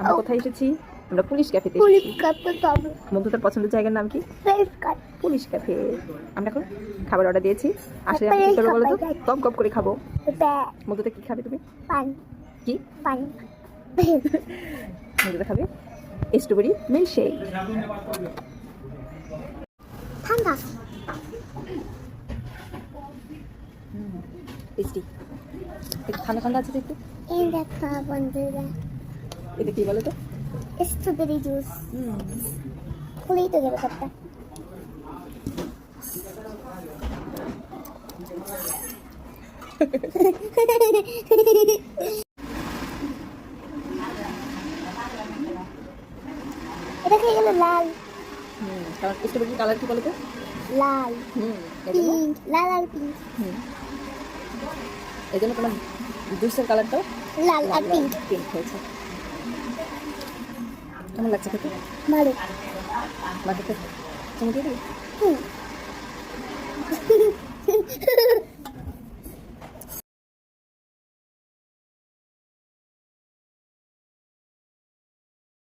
আমরা কোথায় এসেছি? আমরা পুলিশ ক্যাফেতে পুলিশ এসেছি। কাপে পাবো বন্ধু, তোর পছন্দের জায়গার নাম কি? ফ্রেশ কাট পুলিশ ক্যাফে। আমরা এখন খাবার অর্ডার দিয়েছি। আসলে তারপরে আমরা কি করবো বলো তো? খাবার গপ গপ করে খাবো। ব্যাগ বন্ধুতে কি খাবে তুমি? পান কি পান বন্ধুতে খাবে স্ট্রবেরি মিল্কশেক। ঠান্ডা টেস্টি। একটু ঠান্ডা ঠান্ডা আছে তো একটু। এই দেখা বন্ধুরা এটা কি বলো তো? স্ট্রবেরি জুস খুলেই তো গেল কাপটা এটা খেয়ে গেল লাল কারণ স্ট্রবেরির কালার কি বলো তো? লাল এই জন্য পিঙ্ক লাল আর পিঙ্ক এই জন্য তোমার জুসের কালারটাও লাল আর পিঙ্ক পিঙ্ক হয়েছে। কেমন লাগছে খেতে? ভালো মাকে তুমি দিয়ে দিবি? হুম